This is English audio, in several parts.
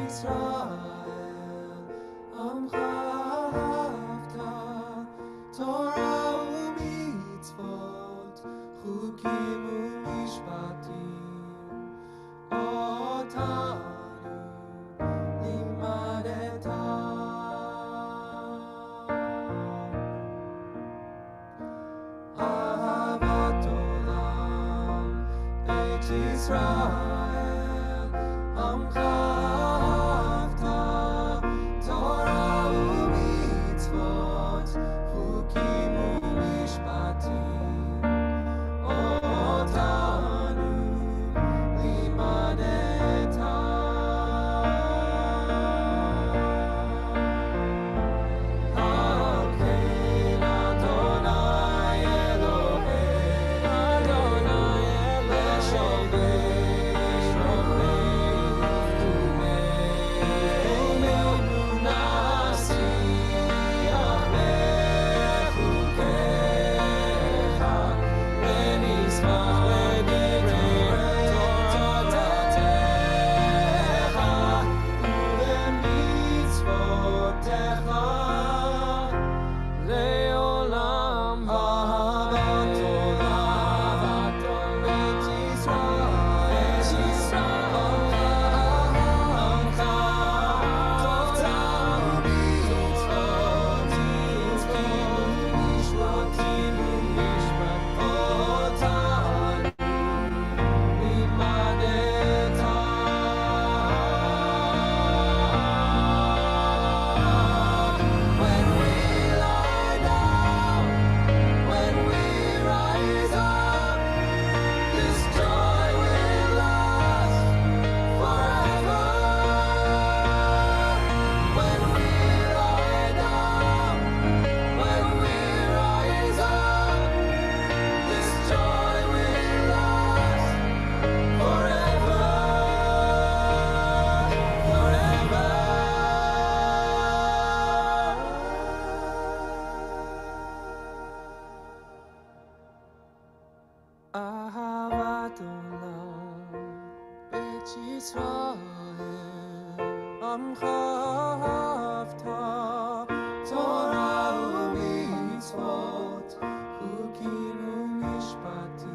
ישראל, עמך אהבת, תורה ומצוות, חוקים ומשפטים, אותנו לימדת. אהבת עולם, בית ישראל, עמך אהבת, תורה ומצוות, חוקים ומשפטים, אותנו לימדת. על כן אדוני אלוהינו, לשובש רוחנו נשיח בחוקיך, ונשמח בדברי תורתך ובמצוותיך לעולם. אהבת עולם, בית ישראל, עמך תורתך ומצוות, חוקים ומשפטים, אותנו לימדת. When we lie down, when we rise up, this joy will last forever. When we lie down, when we rise up, this joy will last forever, forever. אהבת עולם, בית ישראל, עמך אהבת, תורה ומצוות, חוקים ומשפטים,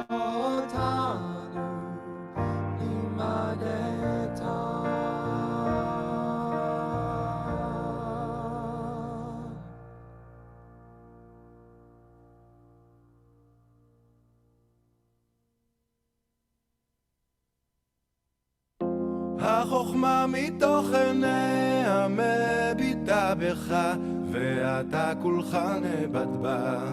אותנו לימדת. החוכמה מתוך עיניה מביטה בך, ואתה כולך נאבד בה.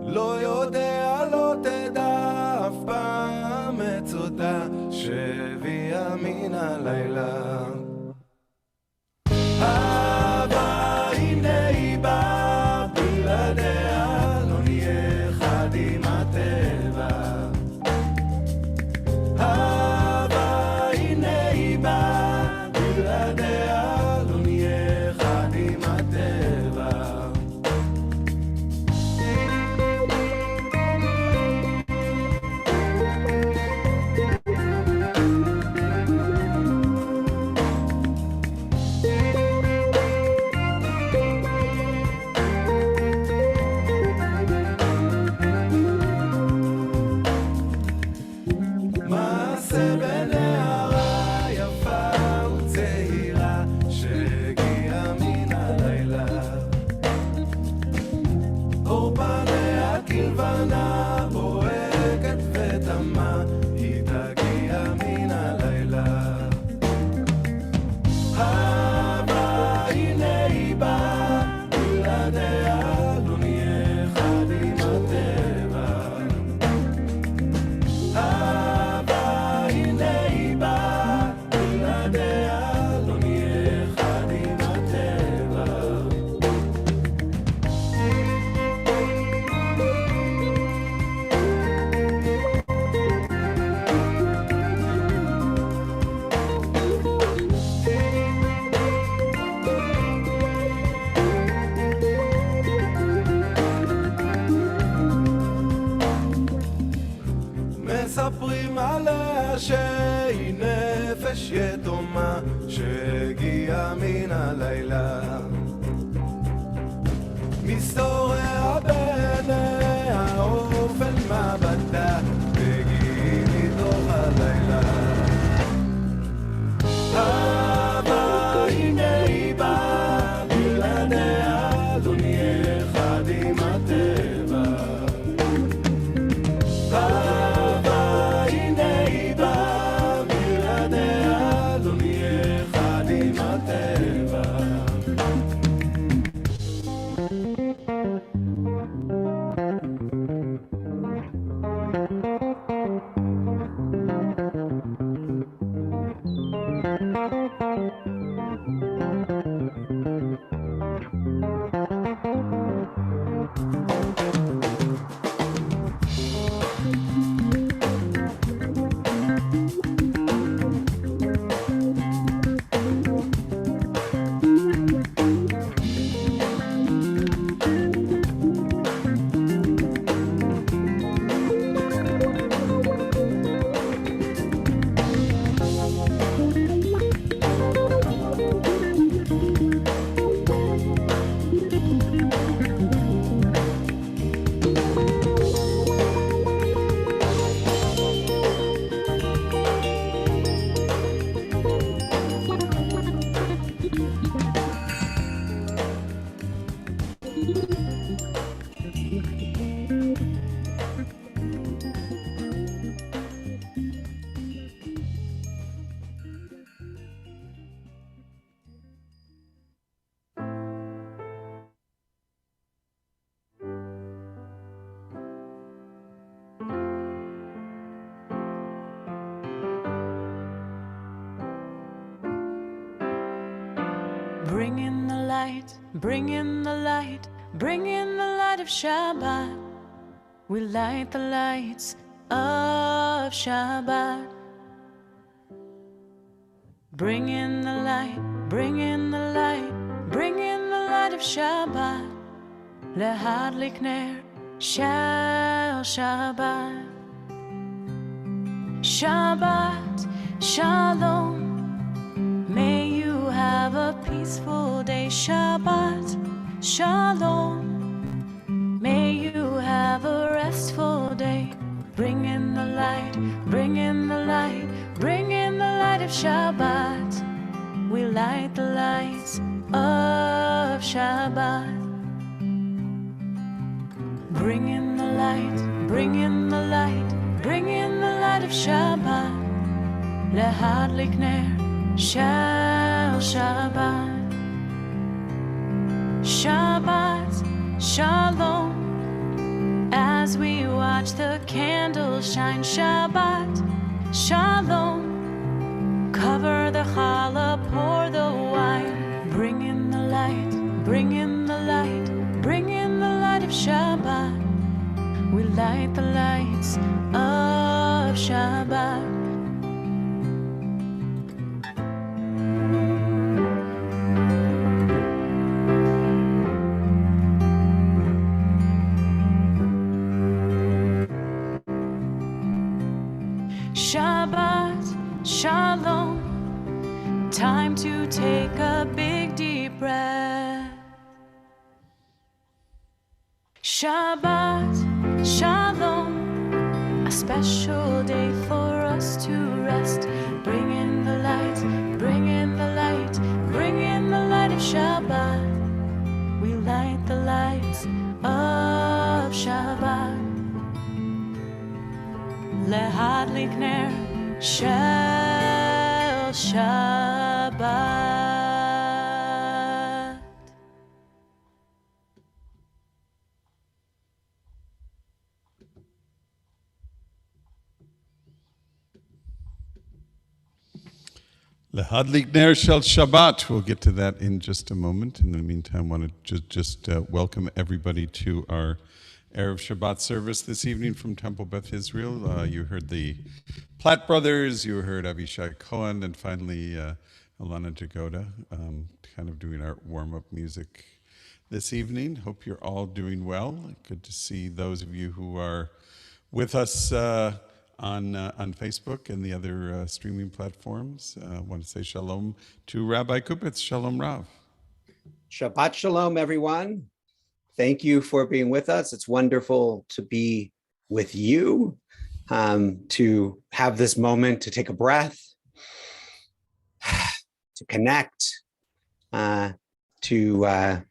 לא יודע, לא תדע אף פעם מצותה שהביאה מן הלילה. אהבה הנה היא באה, בלעדיה לא נהיה אחד עם הטבע. אהבה הנה היא באה, בלעדיה לא נהיה אחד עם הטבע. מעשה בנערה יפה וצעירה שהגיעה מן הלילה. אור פניה כלבנה בוהקת ותמה, היא תגיע מן הלילה. אהבה הנה היא באה, בלעדיה לא נהיה אחד עם הטבע. אהבה הנה היא באה, בלעדיה לא נהיה אחד עם הטבע. מספרים עליה שהיא נפש יתומה שהגיעה מן הלילה. מסתוריה בעיניה אופן מבטה מגיעים מתוך הלילה. הבא הנה היא באה בלעדיה לא נהיה אחד עם הטבע. הבא הנה היא באה בלעדיה לא נהיה אחד עם הטבע. Bring in the light, bring in the light, bring in the light of Shabbat. We light the lights of Shabbat. Bring in the light, bring in the light, bring in the light of Shabbat. Lehadlik ner shel Shabbat. Shabbat, shalom. May you have a peaceful day. Shabbat, shalom. May you have a restful day. Bring in the light, bring in the light, bring in the light of Shabbat. We light the lights of Shabbat. Bring in the light, bring in the light, bring in the light of Shabbat. Lehadlik ner shel Shabbat. Shabbat, shalom. As we watch the candles shine. Shabbat, shalom. Cover the challah, pour the wine. Bring in the light, bring in the light, bring in the light of Shabbat. We light the lights of Shabbat. Shabbat, shalom. Time to take a big deep breath. Shabbat, shalom. A special day for us to rest. Bring in the light, bring in the light, bring in the light of Shabbat. We light the lights of Shabbat. Lehadlik ner shel Shabbat. Lehadlik ner shel Shabbat. We'll get to that in just a moment. In the meantime, I want to just welcome everybody to our Erev Shabbat service this evening from Temple Beth Israel. You heard the Platt brothers, you heard Avishai Cohen, and finally Alana Jagoda, kind of doing our warm-up music this evening. Hope you're all doing well. Good to see those of you who are with us on Facebook and the other streaming platforms. I want to say shalom to Rabbi Kupitz. Shalom Rav. Shabbat shalom, everyone. Thank you for being with us. It's wonderful to be with you, to have this moment to take a breath, to connect, to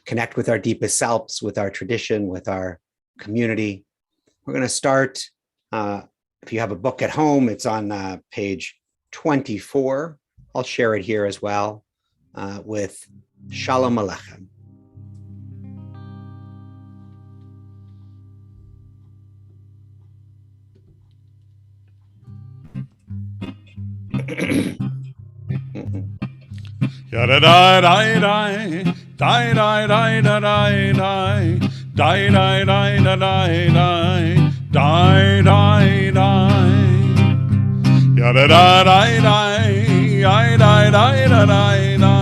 connect with our deepest selves, with our tradition, with our community. We're going to start, if you have a book at home, it's on page 24. I'll share it here as well, with Shalom Aleichem. Yada da da da da da da da da da da da da da da da da. Yada da da da da da da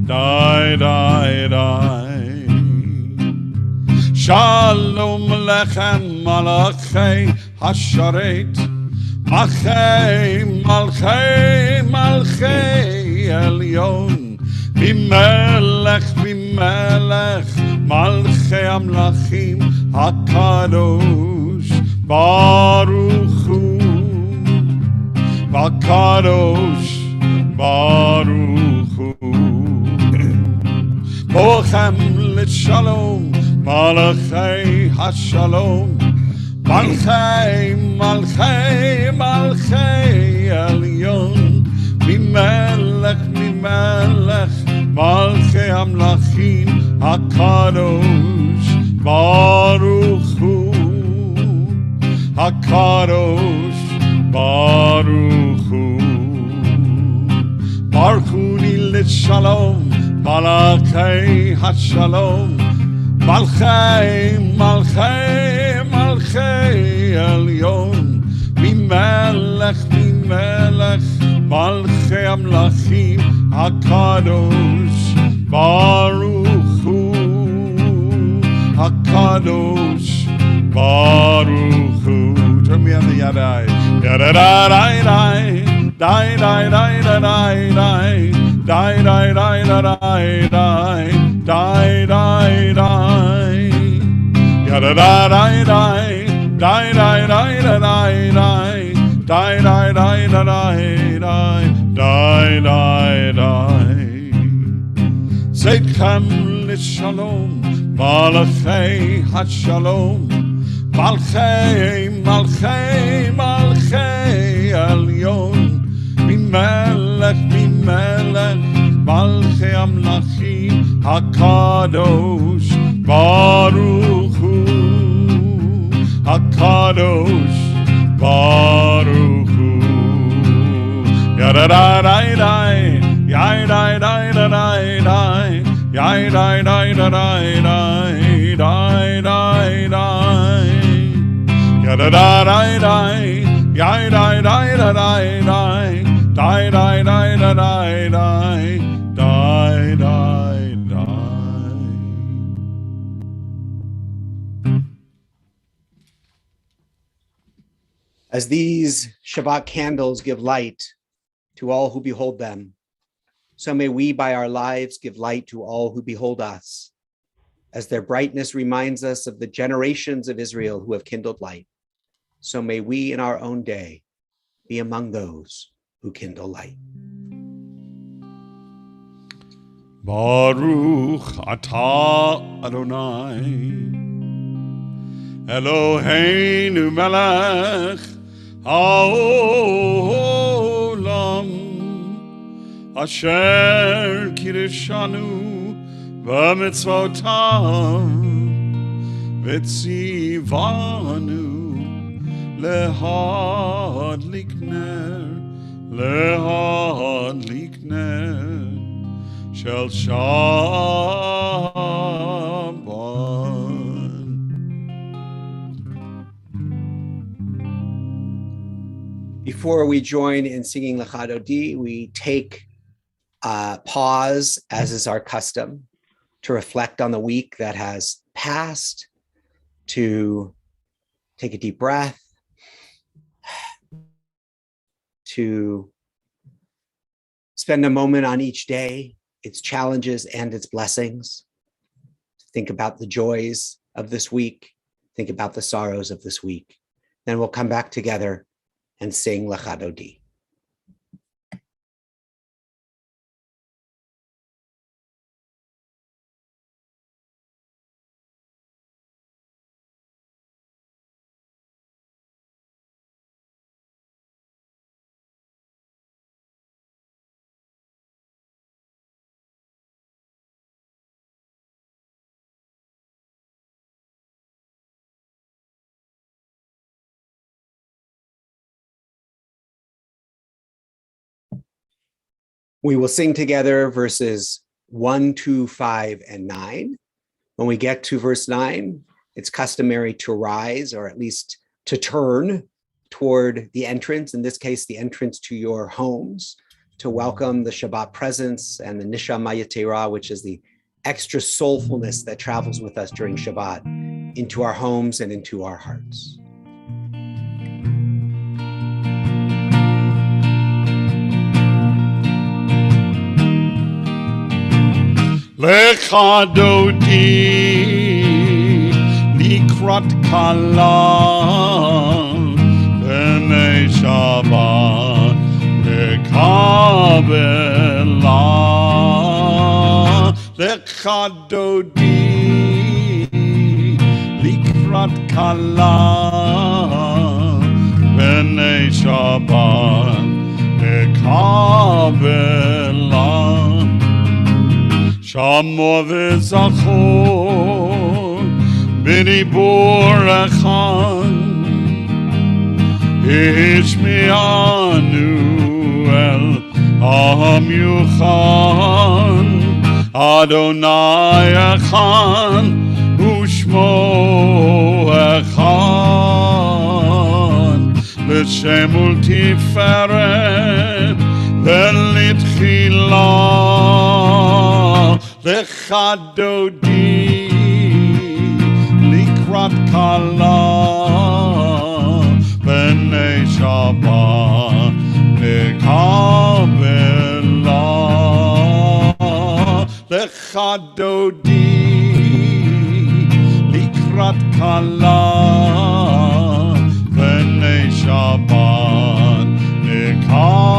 da da da da. Shalom Lechem Malachei Hasharet Malchei Malchei Malchei Elyon Bimelech Bimelech Malchei Amlachim HaKadosh Baruch Hu HaKadosh Baruch Hu Bochem L'Shalom Malachei HaShalom Malchei Malchei Malchei Elyon Mimelech Mimelech Malchei Amlachim HaKadosh Baruch Hu HaKadosh Baruch Hu Baruch Hu L'Shalom Malachei HaShalom Malchei, Malchei, Malchei Elyon Mimelech, Mimelech Malchei Amlachim HaKadosh Baruch Hu HaKadosh Baruch Hu. Turn me on the yadai. Yadadai, dai, dai, dai, dai, dai, dai, dai, dai, dai, dai. Die, die, die. Yada da die, die. Die, die, die, die, die. Die, die, die, die, die. Die, die, die. Zeitchem l'shalom. Malachei HaShalom. Malchei, Malchei, Malchei Elyon. Mimelech, Mimelech. Malchei Amlachim HaKadosh Baruch Hu HaKadosh Baruch Hu. Yada da da da, yai da da da da da, yai da da da da da da da. Yada da da da, yai da da da da da, da da da da da da. Die, die, die. As these Shabbat candles give light to all who behold them, so may we by our lives give light to all who behold us, as their brightness reminds us of the generations of Israel who have kindled light. So may we in our own day be among those who kindle light. Baruch atah Adonai Eloheinu melech haolam asher kirishanu b'mitzvotav v'tzivanu lehadlik ner Shel Shabbat. Before we join in singing Lecha Dodi, we take a pause, as is our custom, to reflect on the week that has passed, to Take a deep breath to spend a moment on each day, its challenges and its blessings. Think about the joys of this week. Think about the sorrows of this week. Then we'll come back together and sing Lecha Dodi. We will sing together verses 1, 2, 5, and 9. When we get to verse 9, it's customary to rise, or at least to turn toward the entrance, in this case, the entrance to your homes, to welcome the Shabbat presence and the Nishama Yetera, which is the extra soulfulness that travels with us during Shabbat, into our homes and into our hearts. Lecha Dodi Likrat Kala B'nei Shabbat Lekabela Lecha Dodi Likrat Kala B'nei Shabbat Lekabela Shamo v'zachor b'dibur echad Ishmi'anu el ha'miyuchad Adonai echad u'shmo echad L'shem u'tiferet v'litchilah Lecha Dodi Likrat Kala B'nei Shabbat Lekabela Lecha Dodi Likrat Kala B'nei Shabbat Lekabela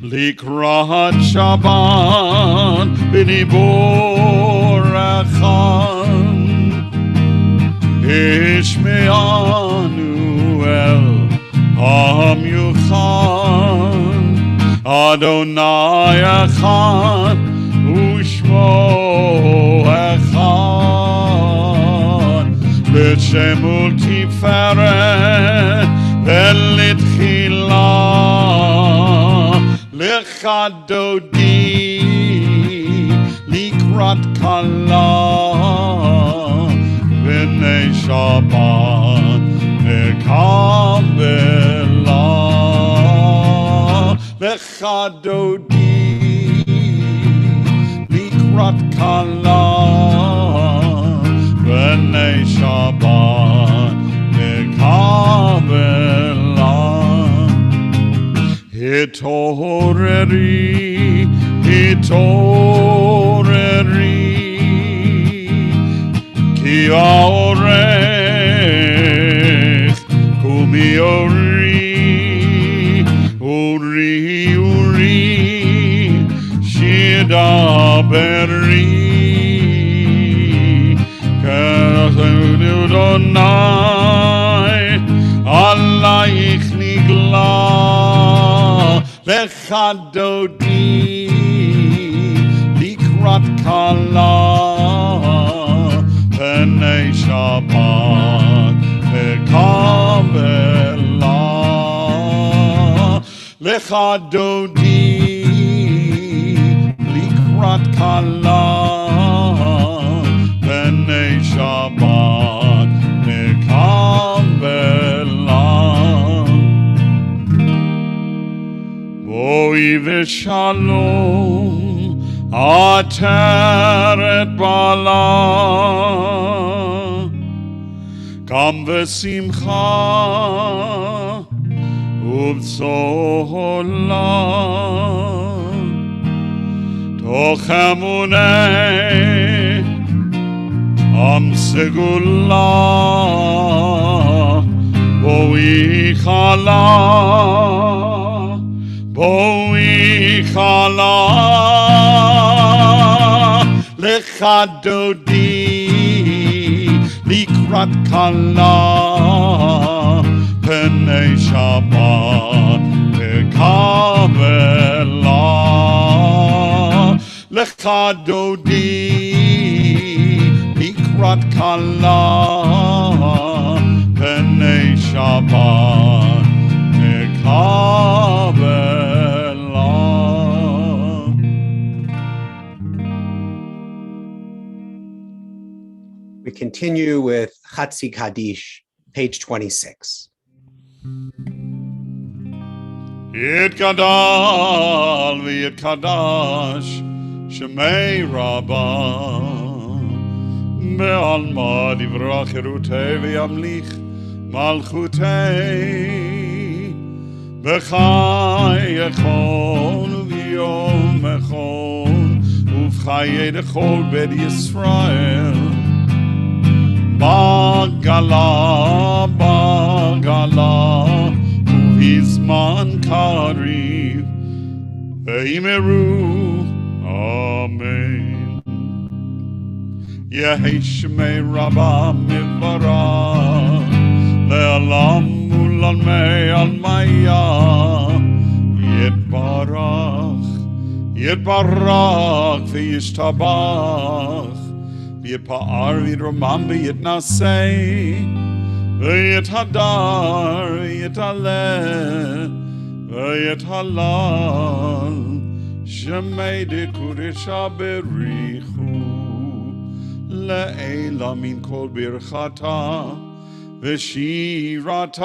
Likrat Shabbat b'dibur echad Ishme'anu el ha'miyuchad Adonai echad u'shmo echad L'shem u'tiferet v'litchilah Lecha Dodi Likrat Kala B'nei Shabbat Lekabela Lecha Dodi Likrat Kala B'nei Shabbat Lekabela Hitoreri, hitoreri, ki haorech, kumi ori, ori, ori, shidaberi, kasenu Adonai, alayich nigla. Lecha Dodi Likrat Kala B'nei Shabbat Lekabela Lecha Dodi Likrat Kala B'nei Shabbat Lekabela Boi v'shalom ateret bala גם בשמחה ובצהלה, תוך אמונה עם סגולה, בואי חלה, לך דודי לקראת כלה, פני שבת תקבלה. לך דודי לקראת כלה, פני שבת תקבלה. We continue with Chatzi Kaddish, page 26. יתגדל ויתקדש שמי רבה, בעלמא דברה חירותי וימליך מלכותי, בחייכון וביומכון ובחיי דכל בית ישראל, בגלה ובזמן קריב ואמרו אמן. יהי שמי רבה מברך לעולם ולעולמי עלמיה, יתברך וישתבח, יתפאר ויתרומם ויתנשא, ויתהדר ויתעלה ויתהלל, שמי דקודשא בריחו לעילא מן כל ברכתה ושירתה,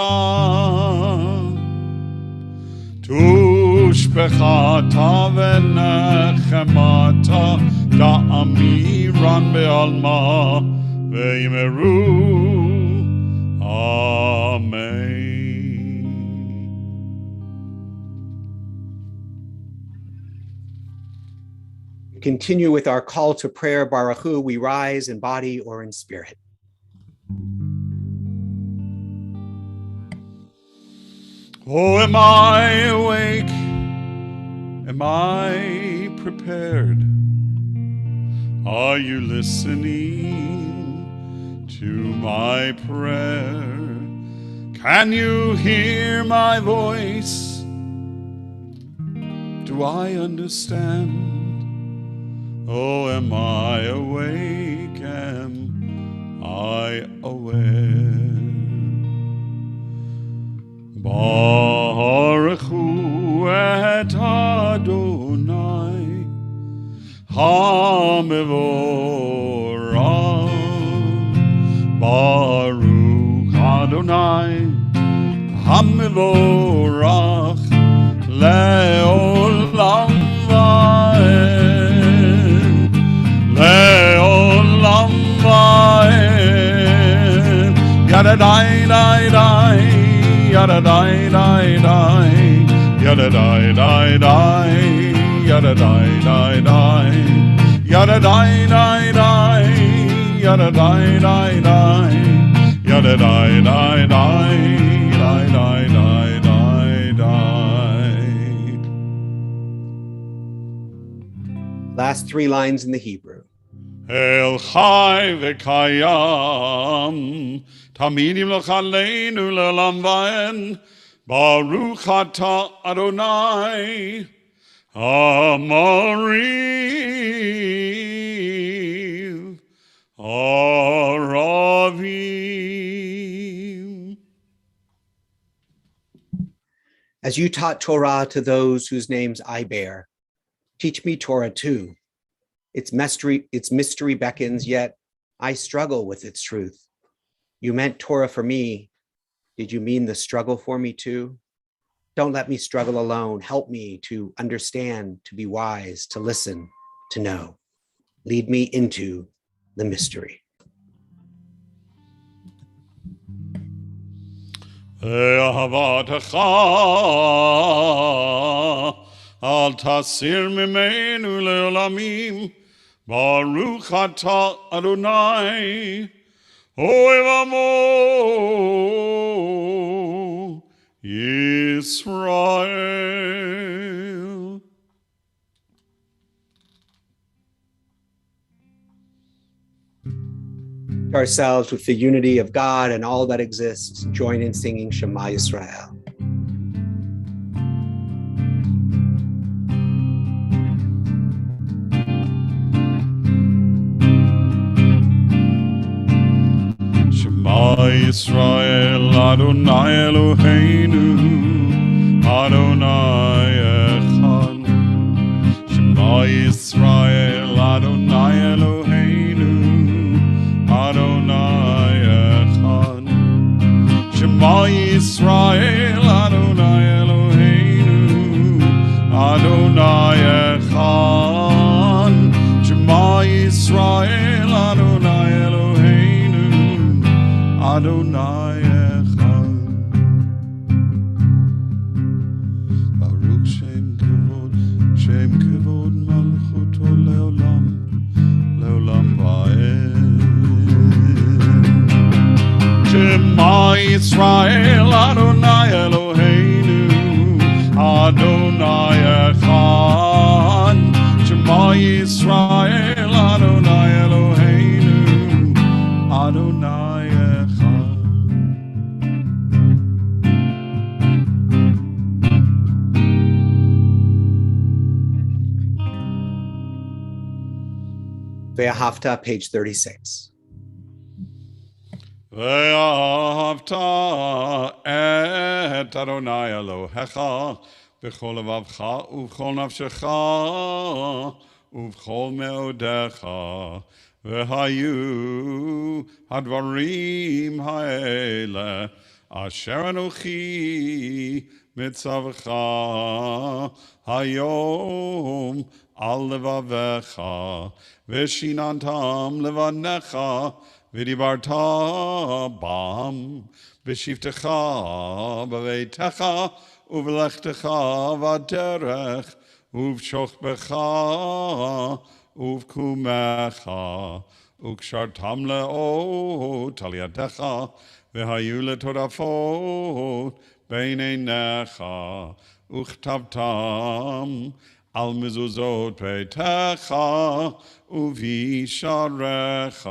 תושבחתה ונחמתה תאמירן בעלמא ואמרו אמן. We continue with our call to prayer, Baruch Hu. We rise in body or in spirit. Oh, am I awake? Am I prepared? Are you listening to my prayer? Can you hear my voice? Do I understand? Oh, am I awake? Am I aware? Baruch Hu et Adonai HaMevorach, Baruch Adonai HaMevorach le'olam va'ed, le'olam va'ed. Yadadai dai dai, yadadai dai dai, yadadai dai dai, yadadai dai dai, yadadai dai dai, yadadai dai dai, yadadai dai dai, dai dai dai dai dai. Last three lines in the Hebrew. El chai v'kayam, tamidim l'chaleinu le'olam va'ed, Baruch atah Adonai Amariv Aravim. As you taught Torah to those whose names I bear, teach me Torah too. Its mystery beckons, yet I struggle with its truth. You meant Torah for me. Did you mean the struggle for me too? Don't let me struggle alone. Help me to understand, to be wise, to listen, to know. Lead me into the mystery. אהבתך אל תסיר ממנו לעולמים, ברוך אתה אדוני אוהב עמו ישראל. Ourselves with the unity of God and all that exists, join in singing Shema Yisrael. Shema Yisrael Adonai Eloheinu Adonai Echad. Shema Yisrael Adonai Eloheinu Adonai Echad. Shema Yisrael Adonai Eloheinu Adonai Echad. Shema Yisrael Adonai Eloheinu Adonai Echad. Baruch Shem Kevod Malchuto Leolam Leolam Va'ed. Shema Yisrael Adonai Eloheinu Adonai Echad. Shema Yisrael Adonai Eloheinu Adonai Echad. Ve'ahavta, page 36. ואהבת את אדוני אלוהיך בכל לבבך ובכל נפשך ובכל מאודיך, והיו הדברים האלה אשר אנוכי מצווך היום על לבביך, ושיננתם לבניך ודיברת בם בשבתך בביתך ובלכתך בדרך ובשוכבך ובקומך, וקשרתם לאות על ידך, והיו לטרפות בין עיניך, וכתבתם על מזוזות ביתך ובשעריך,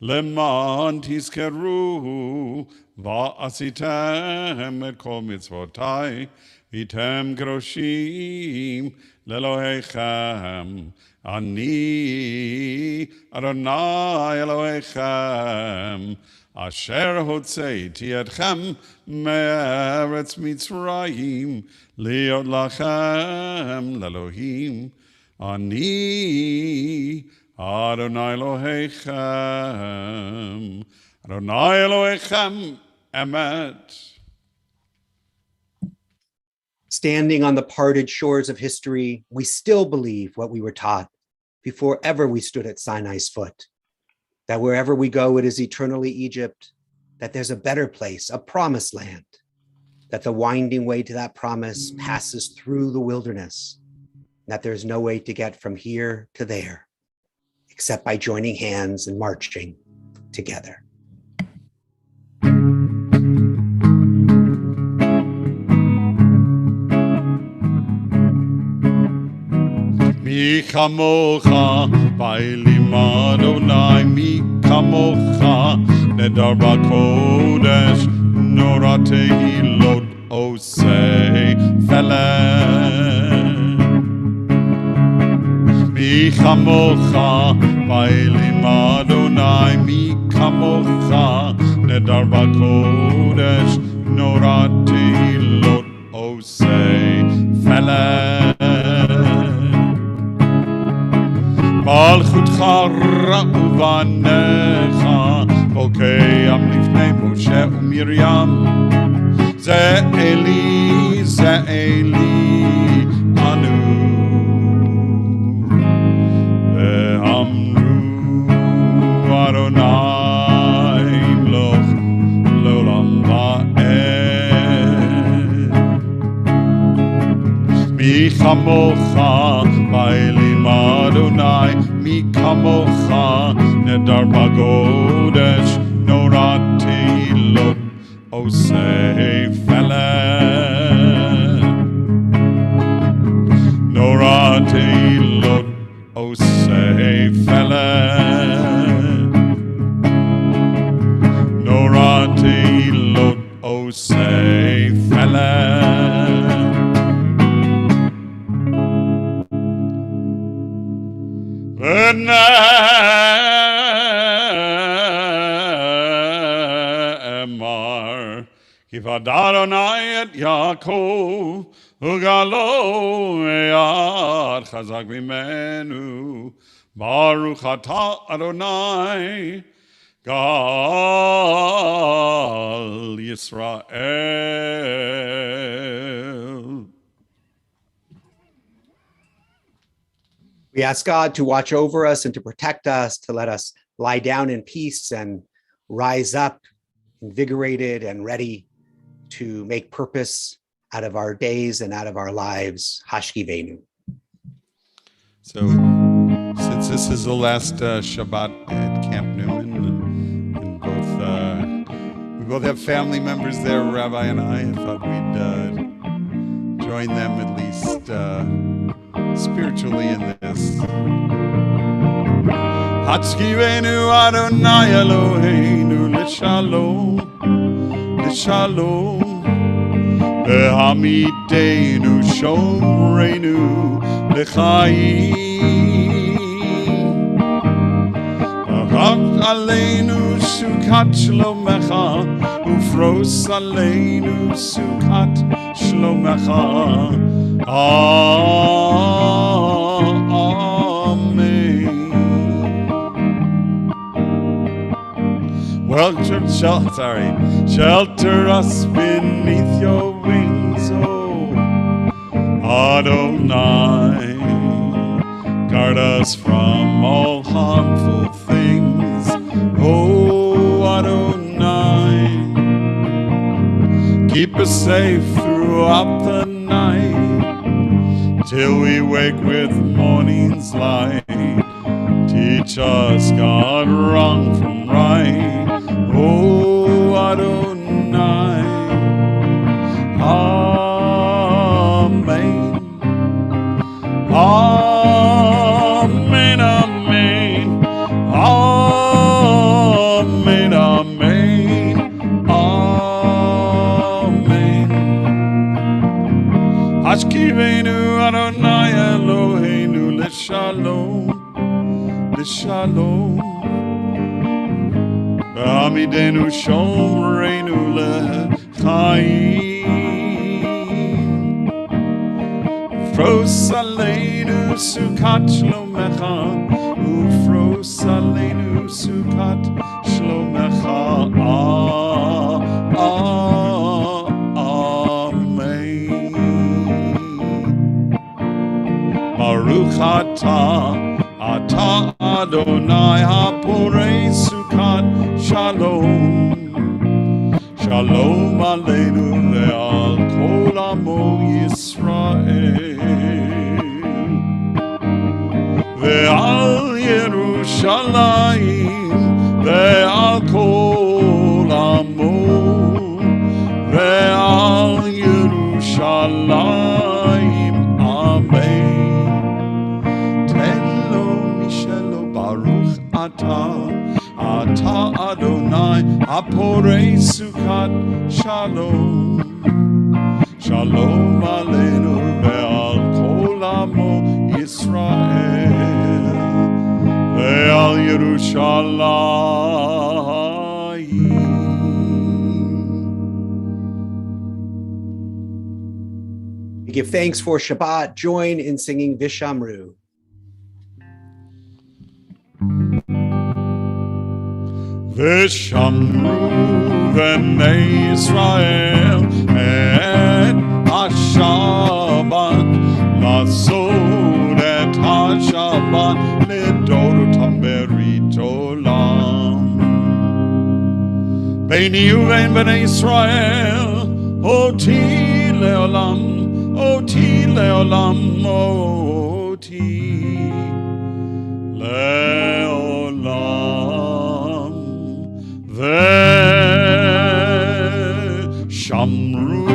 למען תזכרו ועשיתם את כל מצוותי, והייתם קדושים לאלוהיכם. אני אדוני אלוהיכם, אשר הוצאתי אתכם מארץ מצרים, להיות לכם לאלוהים. אני אדוני אלוהיכם, אדוני אלוהיכם אמת. Standing on the parted shores of history, we still believe what we were taught before ever we stood at Sinai's foot, that wherever we go, it is eternally Egypt, that there's a better place, a promised land, that the winding way to that promise passes through the wilderness, that there's no way to get from here to there, except by joining hands and marching together. מי כמוך באלים אדוני, מי כמוך נדר בקודש, נורא תהילות עושה פלא. מי כמוך באלים אדוני, מי כמוך נדר בקודש, נורא תהילות עושה פלא. מלכותך ראו בניך, בוקע לפני משה ומרים, זה אלי אנו, ואמרו אדוני ימלוך לעולם ועד. kamocha, Bailim Adonai, mi kamocha, Nedar Bagodesh, Norati Lot, Osei Feled. Norati Lot, Osei Feled. Norati Lot, Osei Feled. V'ne'emar Kivad Adonai et Yaakov Ugalo Eyad Chazak Mimenu Baruch Ata Adonai Gal Yisrael. We ask God to watch over us and to protect us, to let us lie down in peace and rise up invigorated and ready to make purpose out of our days and out of our lives. Hashkivenu. So, since this is the last Shabbat at Camp Newman, and we both have family members there, Rabbi and I thought we'd join them at least spiritually in this. Hatzkivenu Adonai Eloheinu l'shalom, l'shalom. V'hamidenu shomreinu l'chaim. V'chaf aleinu sukat shlomecha, ufros aleinu sukat shlomecha. Amen. Shelter us beneath your wings, oh Adonai. Guard us from all harmful things, oh Adonai. Keep us safe throughout the night, till we wake with morning's light. Teach us, God, wrong from right, oh Adonai. Amen. Amen, amen. Amen, amen. Amen. Hashkivenu Adonai Eloheinu l'shalom, l'shalom. V'hamidenu shomreinu l'chaim. Ufros aleinu sukat shlomecha, ufros aleinu sukat shlomecha. Amen. Baruch Ata Adonai haporei sukat shalom. Shalom aleinu ve'al kol amo Yisrael. Ve'al Yerushalayim ve'al kol amo. Ve'al Yerushalayim. Amen. Baruch Ata Adonai Aporei Sukat Shalom. Shalom Aleinu Ve'al Kol Amo Yisrael Ve'al Yerushalayim. We give thanks for Shabbat. Join in singing Vishamru. Vishamru v'nei Yisrael et ha-Shabbat lasod et ha-Shabbat ledodotam berit olam. Beini uvein b'nei Yisrael oti leolam oti leolam, oti leolam. Shamru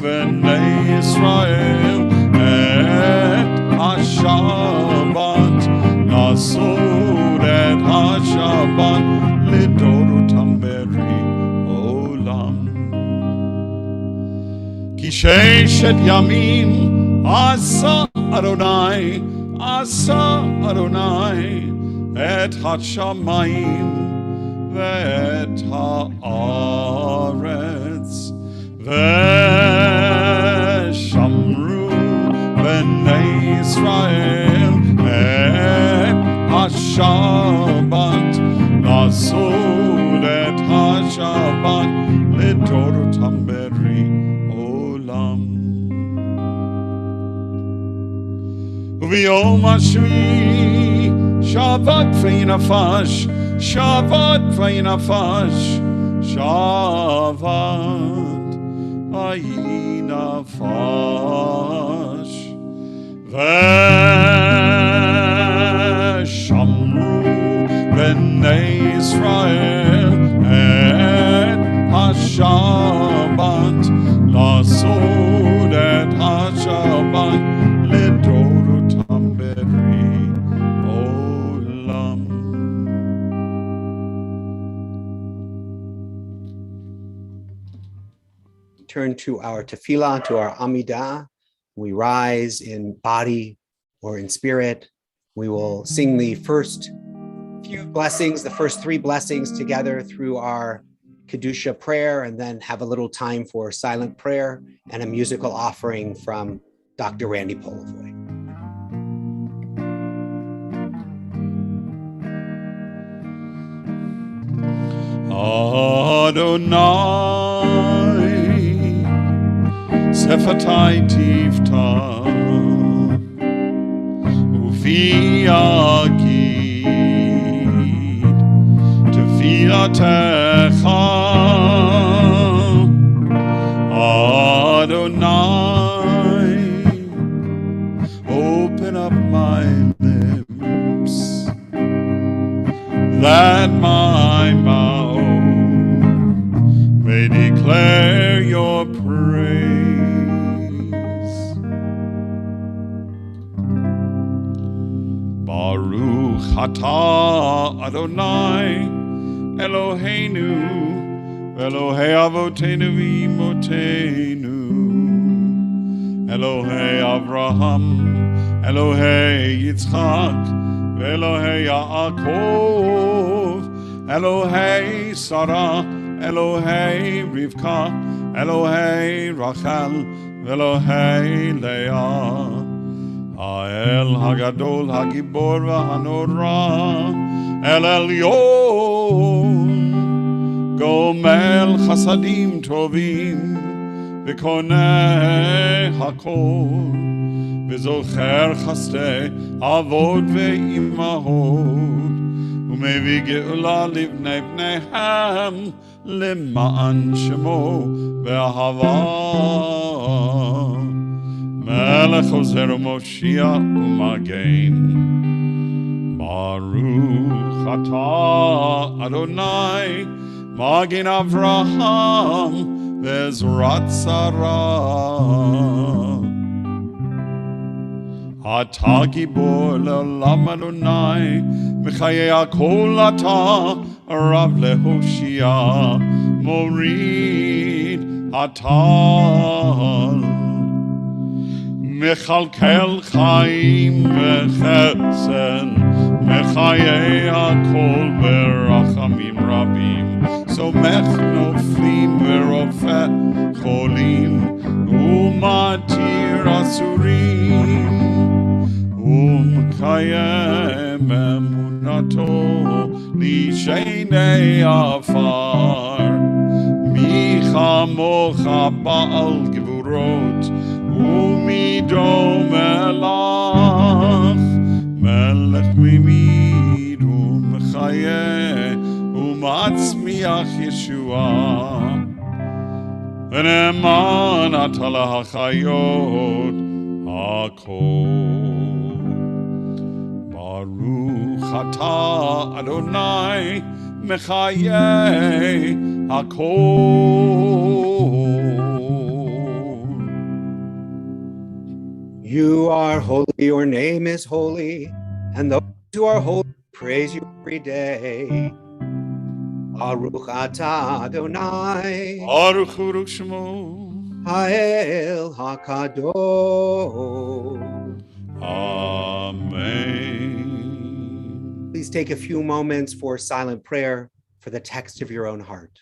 b'nei Israel et HaShabbat, nasod et HaShabbat lidorotam beri olam. Ki sheshet yamim asa Adonai et hashamayim ואת הארץ ושמרו בני ישראל את השבת לעשות את השבת לדורותם ברי עולם. וביום השביעי שבת וינפש Shabbat vayinafash, Shabbat vayinafash, v'shamru b'nei Israel et HaShabbat, lasod et HaShabbat lidorotam beri olam. Turn to our tefillah, to our Amidah. We rise in body or in spirit. We will sing the first few blessings, the first three blessings together through our Kedusha prayer, and then have a little time for silent prayer and a musical offering from Dr. Randy Polivoy. Adonai Sefatai tifta ufi akid tefilatecha Adonai, open up my lips that my mouth may declare your praise. Baruch atah Adonai Eloheinu Elohei avotenu v'imotenu Elohei Avraham Elohei Yitzchak Elohei Yaakov Elohei Sarah Elohei Rivka Elohei Rachel Elohei Leah Ha'el Hagadol Hagibor V'Hanora El Elyon Gomel Chasadim Tovim V'koneh Hakol V'zocher Chasdei Avot Ve'imahot U'mevi Geula Livnei Bneihem Lema'an Shemo Ve'ahava Melech Ozer Moshiach U'Magen Baruch atah Adonai Magen Avraham Ve'ezrat Sarah Atah Gibor Le'olam Adonai Mechayei HaKol Atah Rav LeHoshia Morid Atah Mechalkel Chaim V'Chesed Mechayei HaKol V'Rachamim Rabim Somech Noflim V'Rofeh Cholim U'Matir Asurim U'Mekayem Emunato L'Shenei Afar Mi Chamocha Ba'al Gevurot U'Midom Elach Melech Mimid U'Mechayeh U'Matzmiach Yeshua ונאמן אתה להחיות הכל. ברוך אתה אדוני מחיי הכל. You are holy, your name is holy, and those who are holy praise you every day. Baruch atah Adonai, ברוך הוא שמו. Ha'el HaKadosh. Amen. Please take a few moments for silent prayer for the text of your own heart.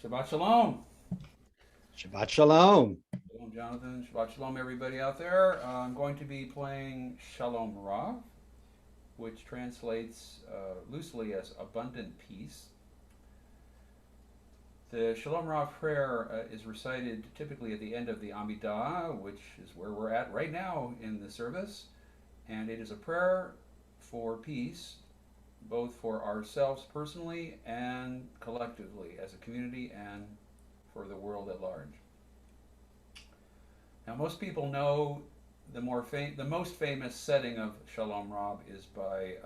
Shabbat Shalom. Shabbat Shalom. Shalom, Jonathan. Shabbat Shalom, everybody out there. I'm going to be playing Shalom Rav, which translates loosely as abundant peace. The Shalom Rav prayer is recited typically at the end of the Amidah, which is where we're at right now in the service. And it is a prayer for peace, both for ourselves personally and collectively as a community and for the world at large. Now, most people know the most famous setting of Shalom Rav is by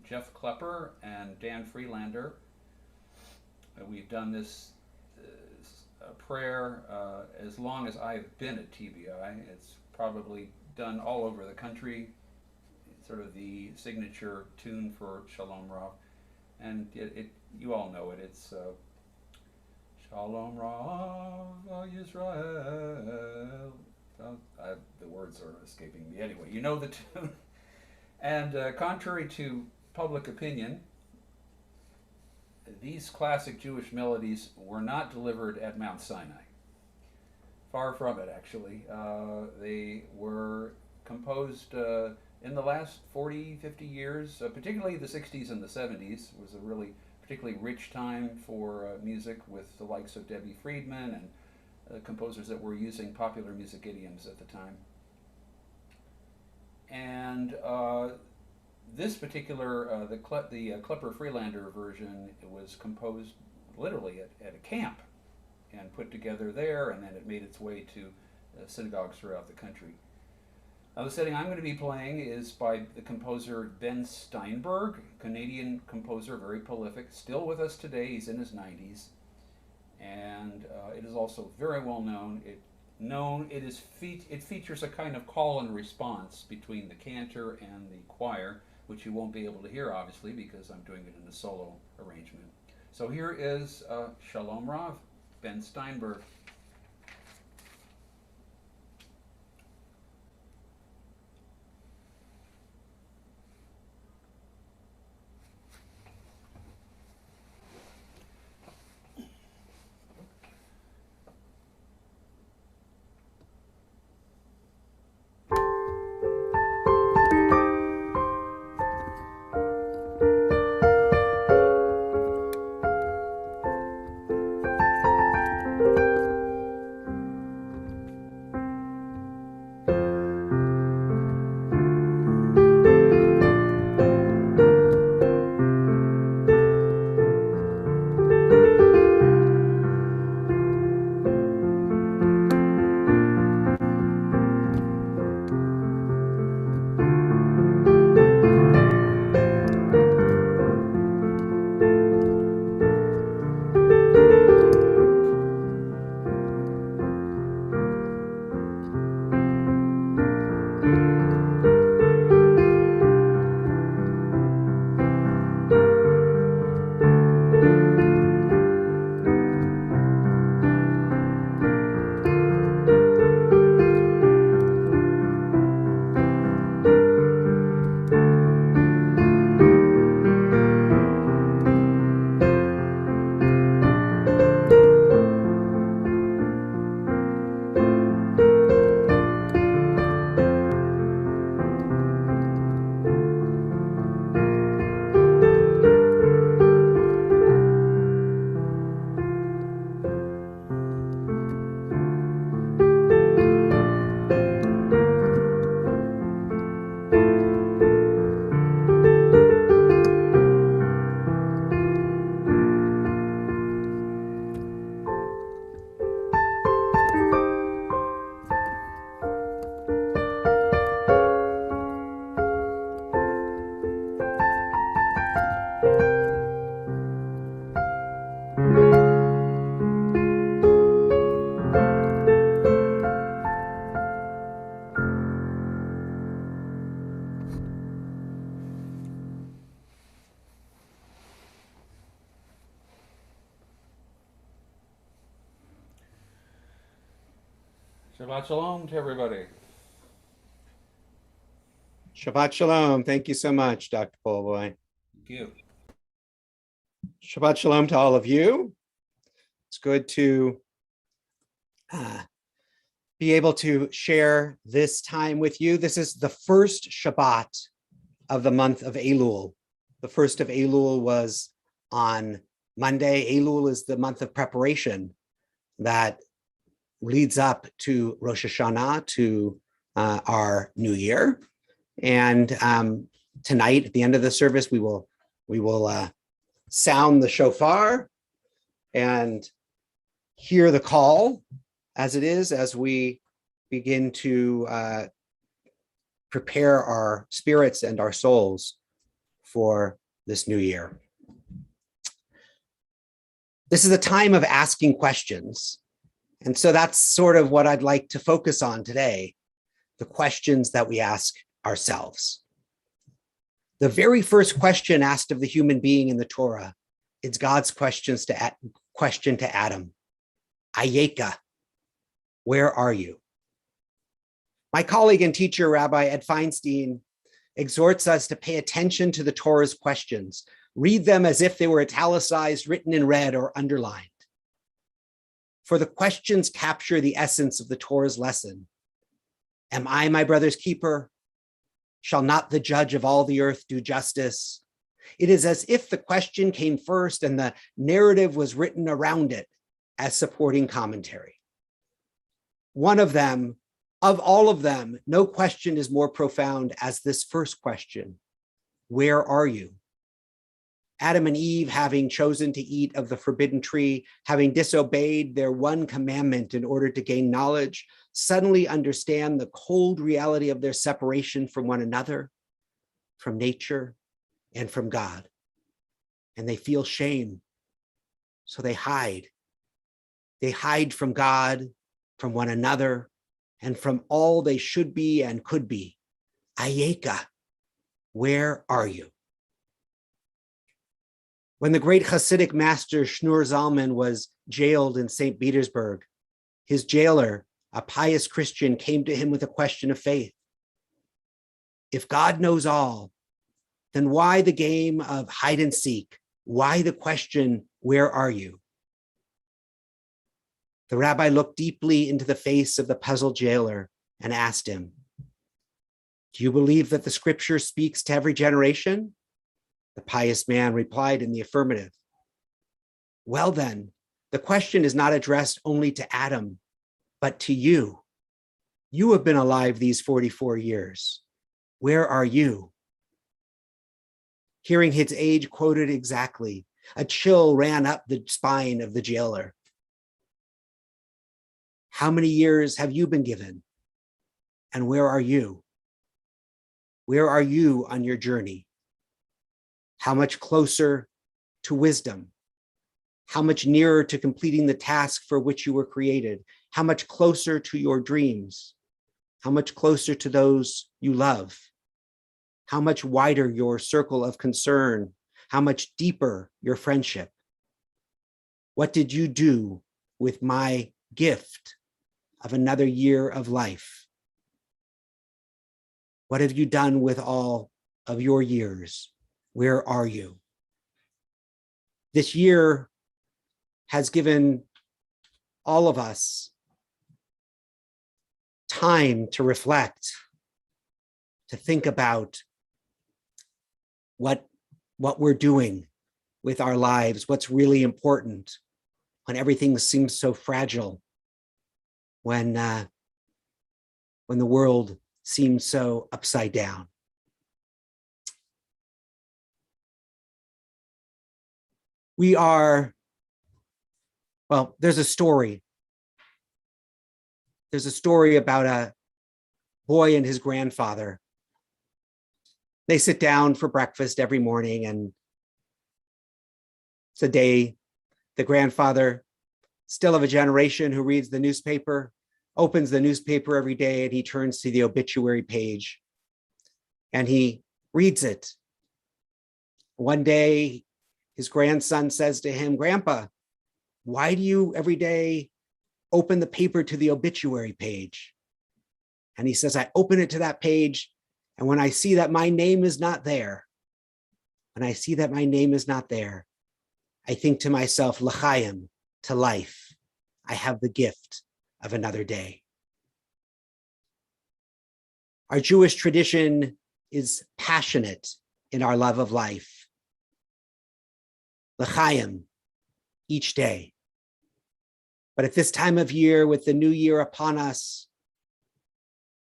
Jeff Klepper and Dan Freelander. We've done this prayer as long as I've been at TBI. It's probably done all over the country. Sort of the signature tune for Shalom Rav, and you all know it. It's Shalom Rav Yisrael. The words are escaping me anyway. You know the tune. And contrary to public opinion, these classic Jewish melodies were not delivered at Mount Sinai. Far from it, actually. They were composed in the last 40, 50 years, particularly the 60s and the 70s, was a really particularly rich time for music with the likes of Debbie Friedman and composers that were using popular music idioms at the time. And this particular, the Klepper Freelander version, it was composed literally at a camp and put together there, and then it made its way to synagogues throughout the country. Now, the setting I'm going to be playing is by the composer Ben Steinberg, Canadian composer, very prolific, still with us today. He's in his 90s, and it is also very well known. It features a kind of call and response between the cantor and the choir, which you won't be able to hear, obviously, because I'm doing it in a solo arrangement. So here is Shalom Rav, Ben Steinberg. Shabbat shalom to everybody. Shabbat shalom. Thank you so much, Dr. Polboy. Thank you. Shabbat shalom to all of you. It's good to be able to share this time with you. This is the first Shabbat of the month of Elul. The first of Elul was on Monday. Elul is the month of preparation that leads up to Rosh Hashanah, to our new year. And tonight, at the end of the service, we will sound the shofar and hear the call as it is, as we begin to prepare our spirits and our souls for this new year. This is a time of asking questions. And so that's sort of what I'd like to focus on today, the questions that we ask ourselves. The very first question asked of the human being in the Torah is God's question to Adam. Ayeka, where are you? My colleague and teacher, Rabbi Ed Feinstein, exhorts us to pay attention to the Torah's questions. Read them as if they were italicized, written in red, or underlined. For the questions capture the essence of the Torah's lesson. Am I my brother's keeper? Shall not the judge of all the earth do justice? It is as if the question came first and the narrative was written around it as supporting commentary. One of them, of all of them, no question is more profound as this first question: where are you? Adam and Eve, having chosen to eat of the forbidden tree, having disobeyed their one commandment in order to gain knowledge, suddenly understand the cold reality of their separation from one another, from nature, and from God. And they feel shame, so they hide. They hide from God, from one another, and from all they should be and could be. Ayeka, where are you? When the great Hasidic master Shneur Zalman was jailed in St. Petersburg, his jailer, a pious Christian, came to him with a question of faith. If God knows all, then why the game of hide and seek? Why the question, where are you? The rabbi looked deeply into the face of the puzzled jailer and asked him, do you believe that the scripture speaks to every generation? The pious man replied in the affirmative. Well then, the question is not addressed only to Adam, but to you. You have been alive these 44 years. Where are you? Hearing his age quoted exactly, a chill ran up the spine of the jailer. How many years have you been given? And where are you? Where are you on your journey? How much closer to wisdom? How much nearer to completing the task for which you were created? How much closer to your dreams? How much closer to those you love? How much wider your circle of concern? How much deeper your friendship? What did you do with my gift of another year of life? What have you done with all of your years? Where are you? This year has given all of us time to reflect, to think about what we're doing with our lives, what's really important when everything seems so fragile, when the world seems so upside down. There's a story. There's a story about a boy and his grandfather. They sit down for breakfast every morning, and it's a day the grandfather, still of a generation who reads the newspaper, opens the newspaper every day, and he turns to the obituary page and he reads it. One day, his grandson says to him, Grandpa, why do you every day open the paper to the obituary page. And he says, I open it to that page, and when I see that my name is not there, I think to myself, l'chaim, to life, I have the gift of another day. Our Jewish tradition is passionate in our love of life. L'chaim, each day. But at this time of year, with the new year upon us,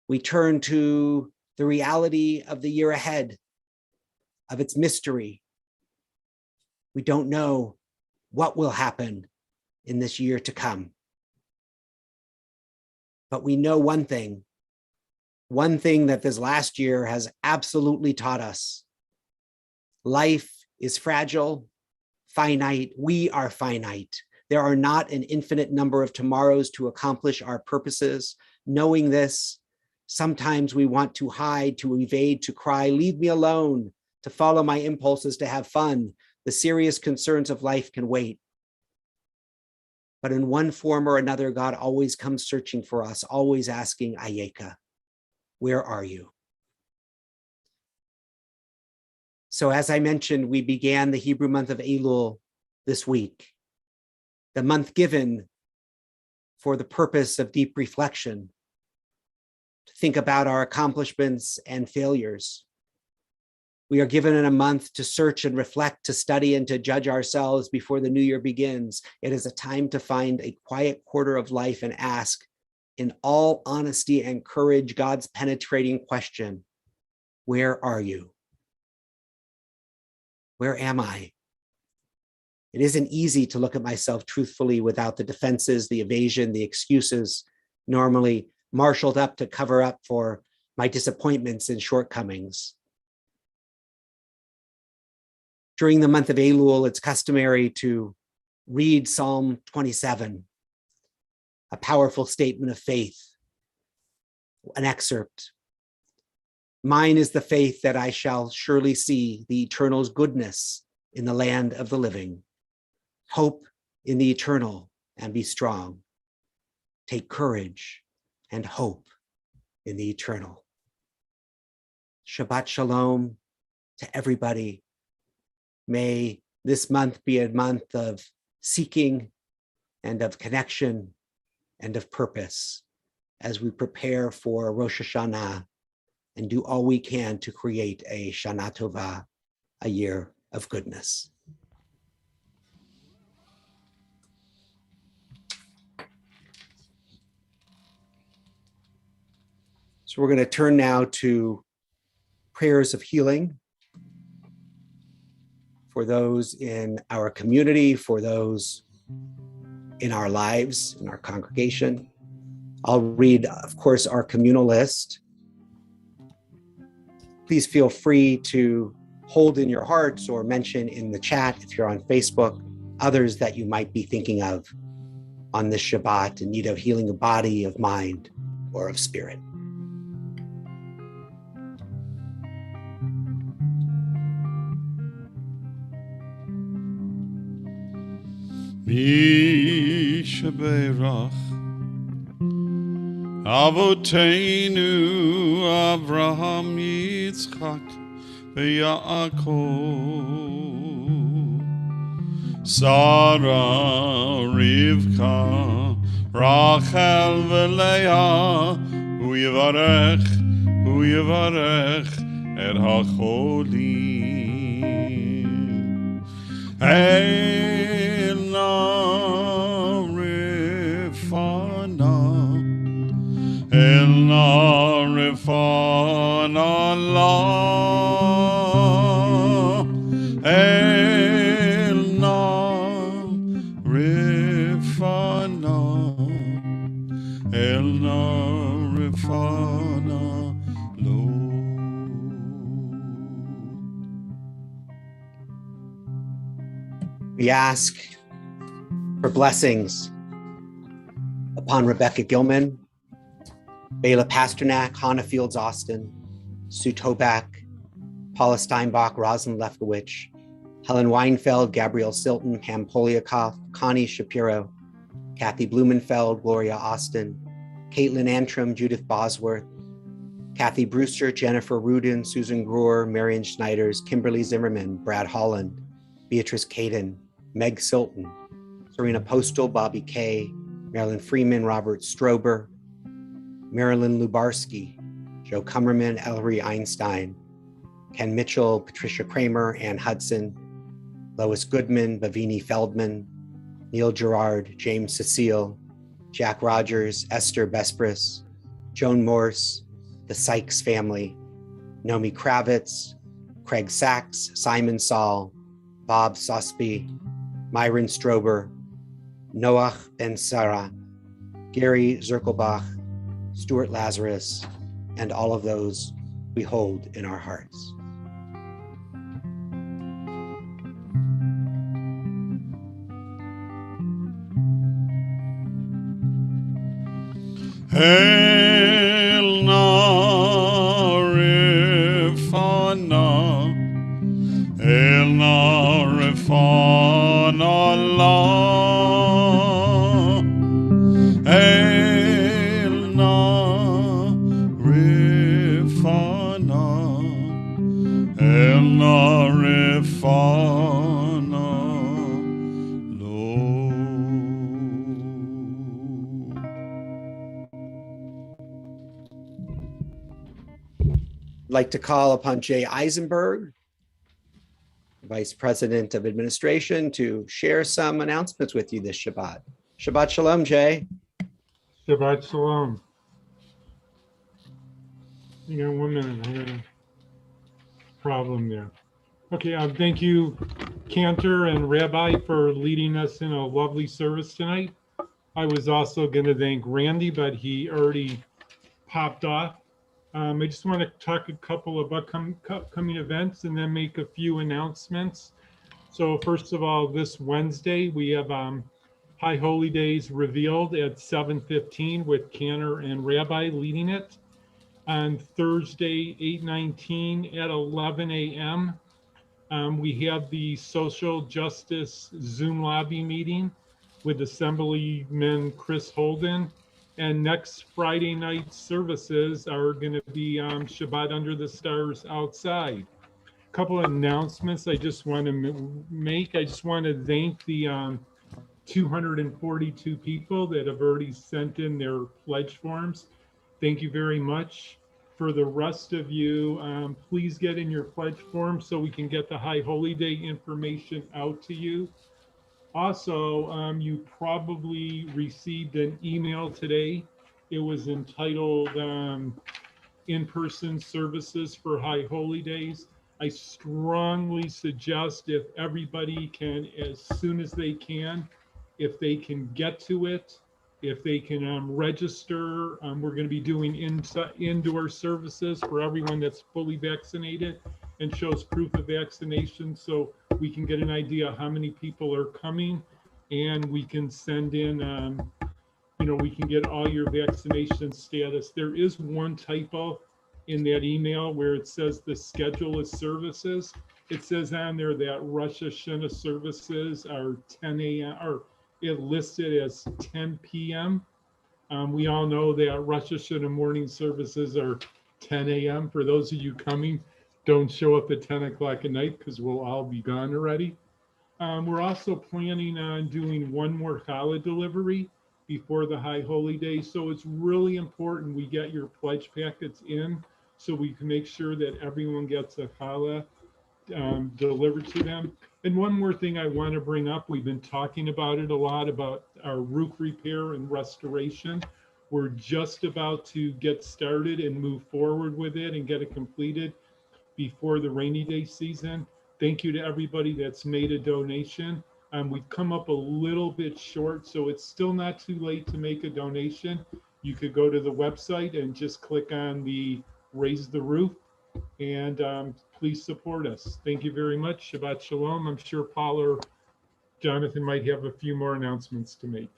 we turn to the reality of the year ahead, of its mystery. We don't know what will happen in this year to come. But we know one thing that this last year has absolutely taught us. Life is fragile, finite. We are finite. There are not an infinite number of tomorrows to accomplish our purposes. Knowing this, sometimes we want to hide, to evade, to cry, leave me alone, to follow my impulses, to have fun. The serious concerns of life can wait. But in one form or another, God always comes searching for us, always asking, Ayeka, where are you? So as I mentioned, we began the Hebrew month of Elul this week, the month given for the purpose of deep reflection, to think about our accomplishments and failures. We are given in a month to search and reflect, to study and to judge ourselves before the new year begins. It is a time to find a quiet quarter of life and ask, in all honesty and courage, God's penetrating question, where are you? Where am I? It isn't easy to look at myself truthfully without the defenses, the evasion, the excuses, normally marshaled up to cover up for my disappointments and shortcomings. During the month of Elul, it's customary to read Psalm 27, a powerful statement of faith, an excerpt. Mine is the faith that I shall surely see the eternal's goodness in the land of the living. Hope in the eternal and be strong. Take courage and hope in the eternal. Shabbat Shalom to everybody. May this month be a month of seeking and of connection and of purpose as we prepare for Rosh Hashanah and do all we can to create a Shana Tova, a year of goodness. So we're going to turn now to prayers of healing for those in our community, for those in our lives, in our congregation. I'll read, of course, our communal list. Please feel free to hold in your hearts or mention in the chat, if you're on Facebook, others that you might be thinking of on this Shabbat in need of healing of body, of mind, or of spirit. Mishaberach Avoteinu Avraham Yitzchak Ve'Yaakov Sarah Rivka Rachel Ve'Leah Hu Yivarech Et HaCholim Elna Rifana La Elna Rifana Lo. We ask for blessings upon Rebecca Gilman, Bela Pasternak, Hannah Fields Austin, Sue Toback, Paula Steinbach, Rosalind Lefkowitz, Helen Weinfeld, Gabrielle Silton, Pam Poliakoff, Connie Shapiro, Kathy Blumenfeld, Gloria Austin, Caitlin Antrim, Judith Bosworth, Kathy Brewster, Jennifer Rudin, Susan Brewer, Marion Schneiders, Kimberly Zimmerman, Brad Holland, Beatrice Caden, Meg Silton, Serena Postal, Bobby Kay, Marilyn Freeman, Robert Strober, Marilyn Lubarsky, Joe Kummerman, Ellery Einstein, Ken Mitchell, Patricia Kramer, Ann Hudson, Lois Goodman, Bavini Feldman, Neil Gerard, James Cecile, Jack Rogers, Esther Bespris, Joan Morse, the Sykes family, Nomi Kravitz, Craig Sachs, Simon Saul, Bob Sosby, Myron Strober, Noach Ben Sarah, Gary Zirkelbach, Stuart Lazarus, and all of those we hold in our hearts. El Narifana, El Narifana Allah, El Narifana, El Narifana Lord. I'd like to call upon Jay Eisenberg, Vice President of Administration, to share some announcements with you this Shabbat. Shabbat Shalom, Jay. Shabbat Shalom. Hang on 1 minute. I got a problem there. Okay, thank you, Cantor and Rabbi, for leading us in a lovely service tonight. I was also going to thank Randy, but he already popped off. I just want to talk a couple of upcoming events and then make a few announcements. So first of all, this Wednesday, we have High Holy Days Revealed at 7:15 with Cantor and Rabbi leading it. On Thursday, 8/19 at 11 a.m., we have the Social Justice Zoom lobby meeting with Assemblyman Chris Holden. And next Friday night services are going to be Shabbat Under the Stars outside. A couple of announcements I just want to make. I just want to thank the 242 people that have already sent in their pledge forms. Thank you very much. For the rest of you, please get in your pledge form so we can get the High Holy Day information out to you. Also, you probably received an email today. It was entitled In-Person Services for High Holy Days. I strongly suggest if everybody can, as soon as they can, if they can get to it, if they can register. We're going to be doing indoor services for everyone that's fully vaccinated and shows proof of vaccination, so we can get an idea how many people are coming, and we can send in, we can get all your vaccination status. There is one typo in that email where it says the schedule of services. It says on there that Rosh Hashanah services are 10 a.m. or it listed as 10 p.m. We all know that Rosh Hashanah morning services are 10 a.m. For those of you coming, don't show up at 10 o'clock at night because we'll all be gone already. We're also planning on doing one more challah delivery before the High Holy Day. So it's really important we get your pledge packets in so we can make sure that everyone gets a challah delivered to them. And one more thing I want to bring up, we've been talking about it a lot, about our roof repair and restoration. We're just about to get started and move forward with it and get it completed before the rainy day season. Thank you to everybody that's made a donation. We've come up a little bit short, so it's still not too late to make a donation. You could go to the website and just click on the Raise the Roof, and please support us. Thank you very much. Shabbat Shalom. I'm sure Paul or Jonathan might have a few more announcements to make.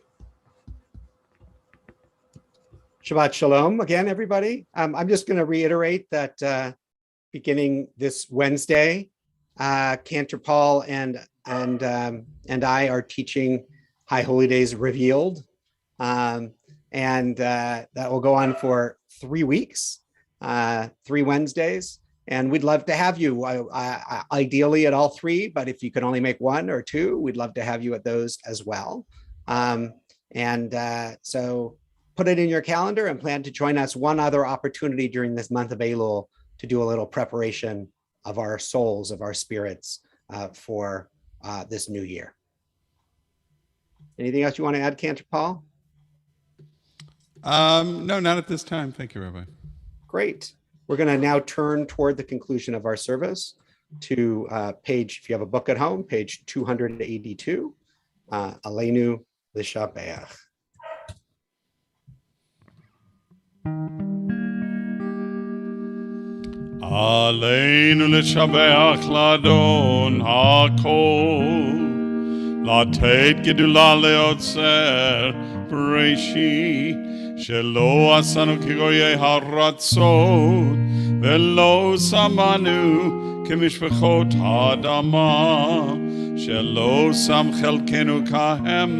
Shabbat Shalom again, everybody. I'm just going to reiterate that beginning this Wednesday, Cantor Paul and I are teaching High Holy Days Revealed And that will go on for 3 weeks, 3 Wednesdays. And we'd love to have you, ideally at all 3, but if you can only make 1 or 2, we'd love to have you at those as well. So put it in your calendar and plan to join us one other opportunity during this month of Elul to do a little preparation of our souls, of our spirits for this new year. Anything else you want to add, Cantor Paul? No, not at this time. Thank you, Rabbi. Great. We're going to now turn toward the conclusion of our service to page, if you have a book at home, page 282, Aleinu L'Shabeach. Aleinu l'shabeach l'adon hakol, לתת גדולה ליוצר בראשית, שלא עשינו כגויי הרצות, ולא שמנו כמשפחות האדמה, שלא שם חלקנו כהם,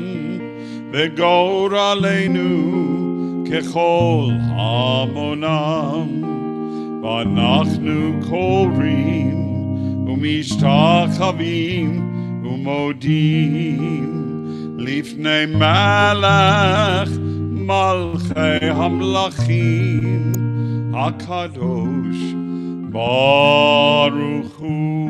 וגורלנו ככל המונם. ואנחנו קוראים ומשתחווים ומודים לפני מלך מלכי המלכים הקדוש ברוך הוא.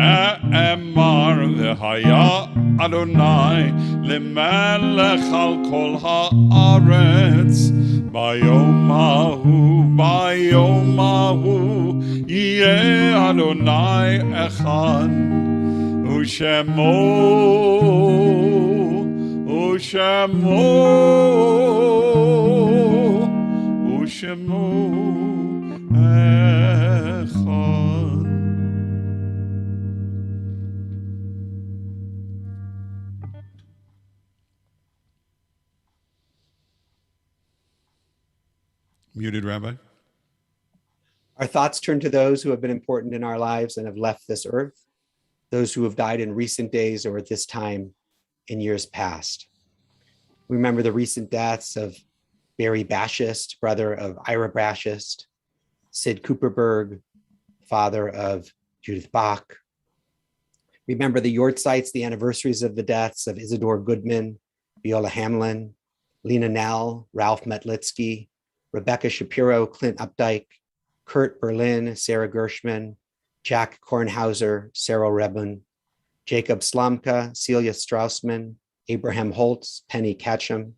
ונאמר והיה אדוני למלך על כל הארץ ביום ההוא יהיה אדוני אחד ושמו אחד. Muted, Rabbi. Our thoughts turn to those who have been important in our lives and have left this earth, those who have died in recent days or at this time in years past. We remember the recent deaths of Barry Bashist, brother of Ira Bashist, Sid Cooperberg, father of Judith Bach. Remember the Yortzites, the anniversaries of the deaths of Isidore Goodman, Viola Hamlin, Lena Nell, Ralph Metlitsky, Rebecca Shapiro, Clint Updike, Kurt Berlin, Sarah Gershman, Jack Kornhauser, Sarah Rebin, Jacob Slomka, Celia Straussman, Abraham Holtz, Penny Ketchum,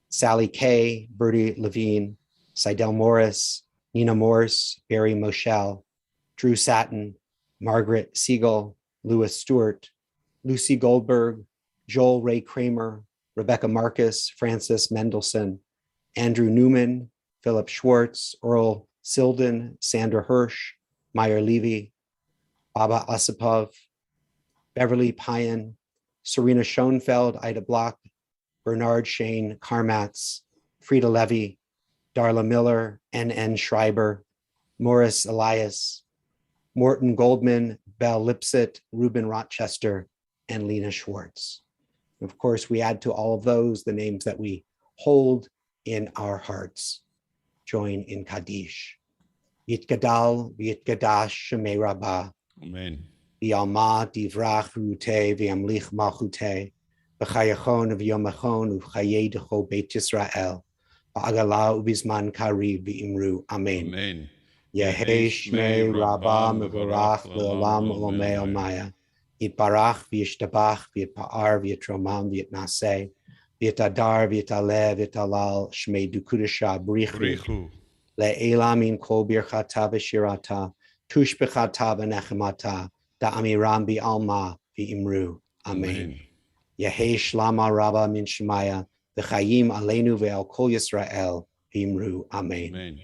Sally Kay, Bertie Levine, Seidel Morris, Nina Morse, Barry Moschel, Drew Satin, Margaret Siegel, Louis Stewart, Lucy Goldberg, Joel Ray Kramer, Rebecca Marcus, Francis Mendelson, Andrew Newman, Philip Schwartz, Earl Silden, Sandra Hirsch, Meyer Levy, Baba Osipov, Beverly Payan, Serena Schoenfeld, Ida Block, Bernard Shane Karmatz, Frida Levy, Darla Miller, N.N. Schreiber, Morris Elias, Morton Goldman, Belle Lipset, Ruben Rochester, and Lena Schwartz. Of course, we add to all of those the names that we hold in our hearts. Join in Kaddish. Yitgadal v'yitgadash shemei Rabbah. Amen. V'yalma divrach ru'uteh v'yamlich malchuteh. V'chayachon v'yomachon u'chayei decho Beit Yisrael. V'agala u'bizman kariv v'imru. Amen. Amen. Yehei shmei Rabbah mevorach le'olam olomei olmaya. Yitbarach v'yishtabach v'yitpa'ar v'yitromam v'yitnaseh. V'yitadar v'yitaleh v'yitalal shmei dukudasha brichu. Le'elamin kol birchata v'shirata. Tush b'chata v'nechemata. Da'amiram bi'alma v'imru. Amen. Yehei shlama rabba min shemaya. V'chayim aleinu ve'al kol Yisrael v'imru. Amen.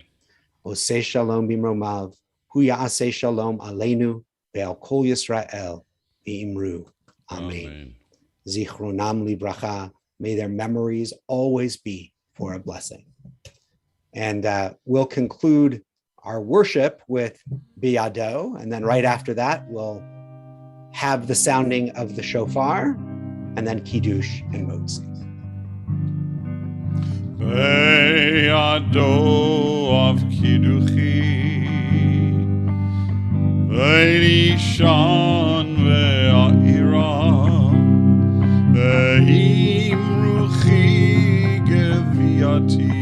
Oseh shalom b'imromav. Hu ya'aseh shalom aleinu ve'al kol Yisrael v'imru. Amen. Zichronam libracha. May their memories always be for a blessing. And we'll conclude our worship with Biyado, and then right after that, we'll have the sounding of the shofar, and then Kiddush and Motzi. Biyado of Kidduchi, Ve'nishan ve'a'ira, Ve'imruchi geviati,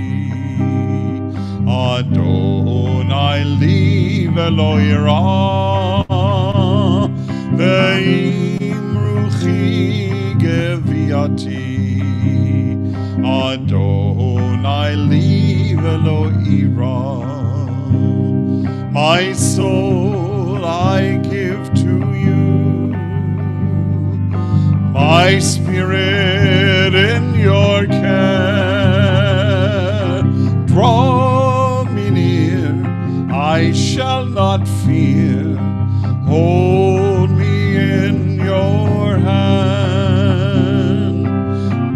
Adonai li ve'lo ira, Ve'imruchi geviati, Adonai li ve'lo ira. My soul I give to you, my spirit in your care. Draw me near, I shall not fear. Hold me in your hand.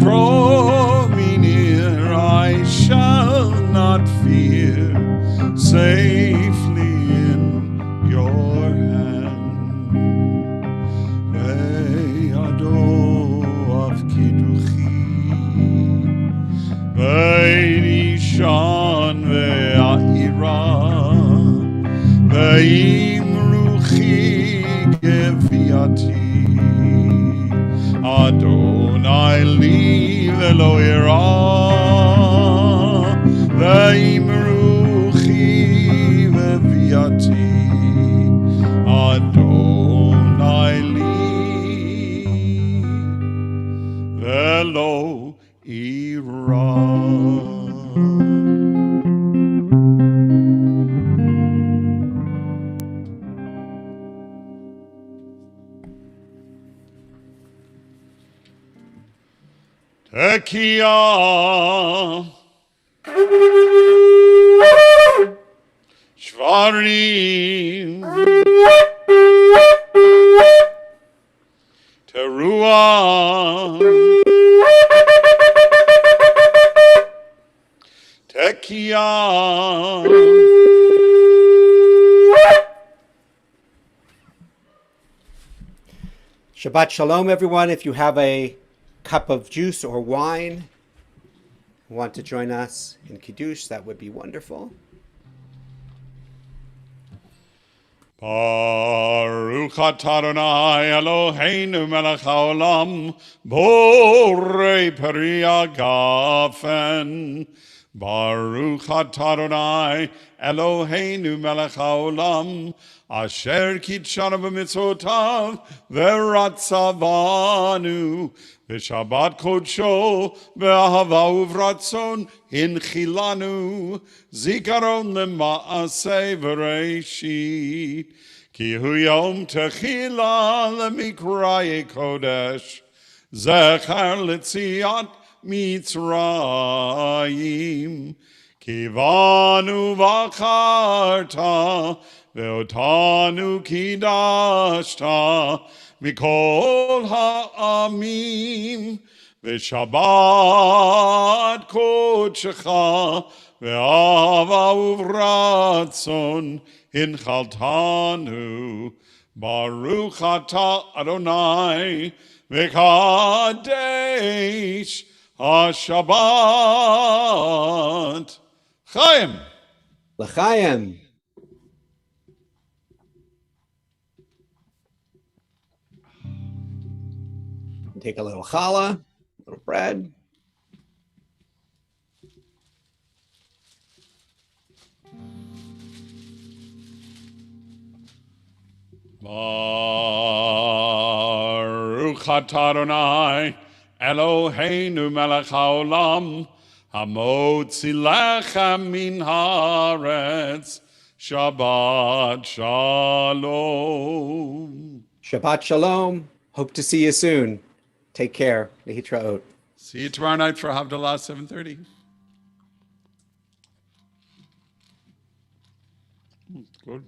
Draw me near, I shall not fear. Safely in your hand. Biyado of Kidduchi, Ve'nishan ve'a'ira, Ve'imruchi geviati, Adonai li ve'lo ira, Ve'imruchi ve'viati, Adonai li ve'lo ira. Tekiah Shvarim Teruah Tekiah Shabbat Shalom, everyone. If you have a cup of juice or wine, want to join us in Kiddush, that would be wonderful. Baruch atah Adonai Eloheinu melech haolam borei peri hagafen. Baruch atah Adonai Eloheinu melech haolam asher kitshanu b'mitzvotav v'ratzavanu v'shabbat kodsho v'ahava uvratzon hinchilanu zikaron lema'aseh v'reishit ki hu yom techila lemikraye kodesh zechar letziat mitzrayim kivanu v'acharta ve'otanu kidashta mikol ha'amim ve'shabbat kodshecha ve'ava uvratzon hinchaltanu baruch atah Adonai v'kadesh ha'shabbat Chaim. L'chaim. Take a little challah, a little bread. Baruch atah Adonai Eloheinu melech haolam hamotzi lechem min haaretz. Shabbat shalom. Shabbat Shalom. Hope to see you soon. Take care. Lehitraot. See you tomorrow night for Havdalah 7:30. Good.